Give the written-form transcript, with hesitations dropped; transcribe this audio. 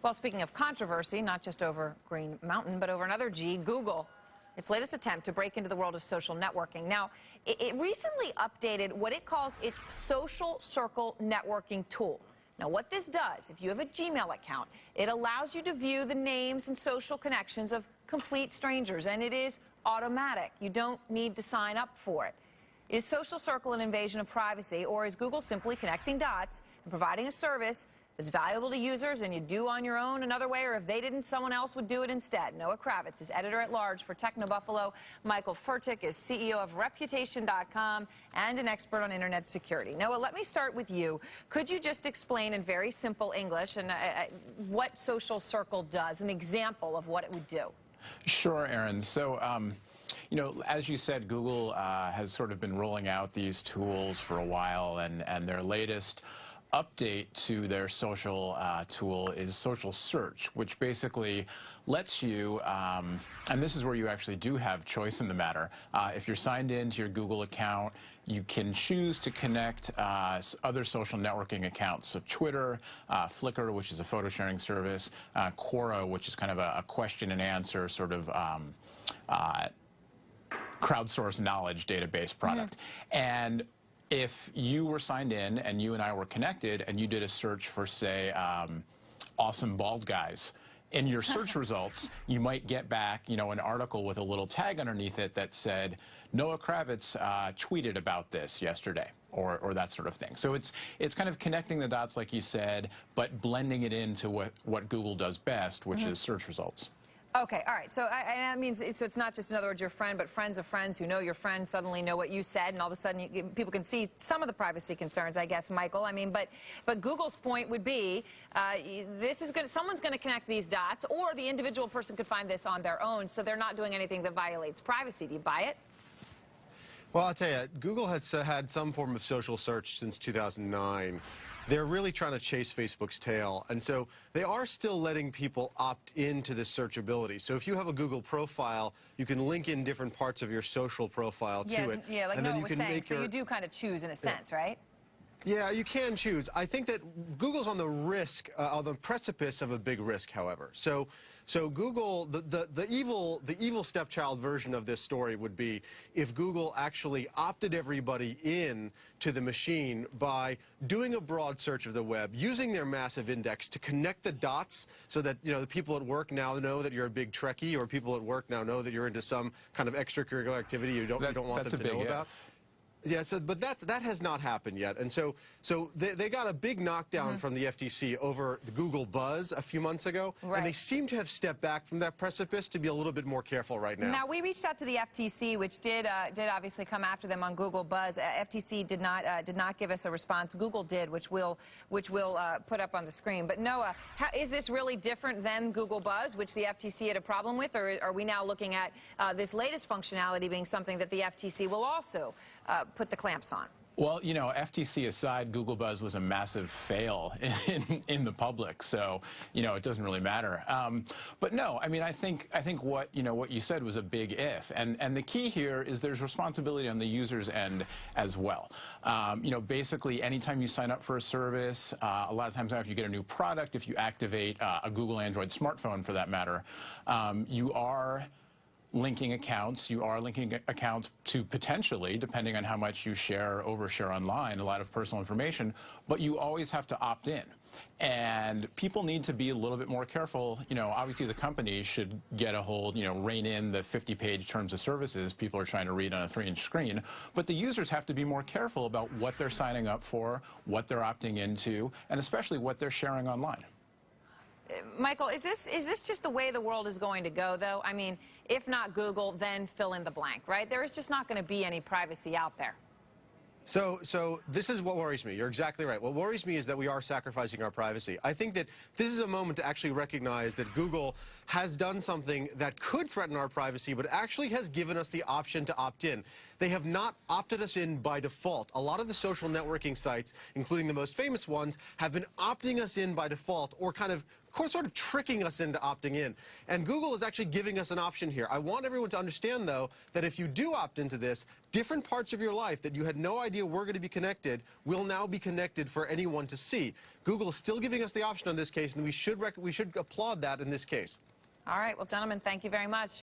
Well, speaking of controversy, not just over Green Mountain, but over another G, Google. Its latest attempt to break into the world of social networking. Now, it recently updated what it calls its social circle networking tool. Now, what this does, if you have a Gmail account, it allows you to view the names and social connections of complete strangers, and it is automatic. You don't need to sign up for it. Is Social Circle an invasion of privacy, or is Google simply connecting dots and providing a service that's valuable to users and you do on your own another way, or if they didn't, someone else would do it instead? Noah Kravitz is editor-at-large for Technobuffalo. Michael Furtick is CEO of Reputation.com and an expert on internet security. Noah, let me start with you. Could you just explain in very simple English what Social Circle does, an example of what it would do? Sure, Aaron. So, you know, as you said, Google has sort of been rolling out these tools for a while, and their latest update to their social tool is Social Search, which basically lets you, and this is where you actually do have choice in the matter. If you're signed into your Google account, you can choose to connect other social networking accounts. So Twitter, Flickr, which is a photo sharing service, Quora, which is kind of a question and answer sort of crowdsourced knowledge database product. And if you were signed in and you and I were connected and you did a search for, say, awesome bald guys, in your search results, you might get back, you know, an article with a little tag underneath it that said, Noah Kravitz tweeted about this yesterday, or that sort of thing. So it's kind of connecting the dots, like you said, but blending it into what Google does best, which is search results. Okay, all right. So that means it's not just, in other words, your friend, but friends of friends who know your friend suddenly know what you said, and all of a sudden people can see some of the privacy concerns, I guess, Michael. I mean, but Google's point would be someone's going to connect these dots, or the individual person could find this on their own, so they're not doing anything that violates privacy. Do you buy it? Well, I'll tell you, Google has had some form of social search since 2009. They're really trying to chase Facebook's tail, and so they are still letting people opt into this searchability. So if you have a Google profile, you can link in different parts of your social profile to it. Yeah, like Noah was saying, so you do kind of choose in a sense, right? Yeah, you can choose. I think that Google's on the precipice of a big risk, however. So Google, the evil stepchild version of this story would be if Google actually opted everybody in to the machine by doing a broad search of the web, using their massive index to connect the dots so that, you know, the people at work now know that you're a big Trekkie, or people at work now know that you're into some kind of extracurricular activity you don't want them to know about. Yeah, but that has not happened yet, and so they got a big knockdown from the FTC over the Google Buzz a few months ago, and they seem to have stepped back from that precipice to be a little bit more careful right now. Now, we reached out to the FTC, which did obviously come after them on Google Buzz. FTC did not give us a response. Google did, which we'll put up on the screen. But Noah, is this really different than Google Buzz, which the FTC had a problem with, or are we now looking at this latest functionality being something that the FTC will also put the clamps on? Well, you know, FTC aside, Google Buzz was a massive fail in the public, so, you know, it doesn't really matter. But no, I mean, I think what you said was a big if, and the key here is there's responsibility on the user's end as well. You know, basically, anytime you sign up for a service, a lot of times now, if you get a new product, if you activate a Google Android smartphone, for that matter, you are linking accounts. You are linking accounts to potentially, depending on how much you share or overshare online, a lot of personal information, but you always have to opt in. And people need to be a little bit more careful. You know, obviously the companies should get a hold, you know, rein in the 50-page terms of services people are trying to read on a 3-inch screen, but the users have to be more careful about what they're signing up for, what they're opting into, and especially what they're sharing online. Michael, is this just the way the world is going to go, though? I mean, if not Google, then fill in the blank, right? There is just not going to be any privacy out there. So this is what worries me. You're exactly right. What worries me is that we are sacrificing our privacy. I think that this is a moment to actually recognize that Google has done something that could threaten our privacy, but actually has given us the option to opt in. They have not opted us in by default. A lot of the social networking sites, including the most famous ones, have been opting us in by default, or kind of sort of tricking us into opting in. And Google is actually giving us an option here. I want everyone to understand, though, that if you do opt into this, different parts of your life that you had no idea were going to be connected will now be connected for anyone to see. Google is still giving us the option on this case, and we should applaud that in this case. All right. Well, gentlemen, thank you very much.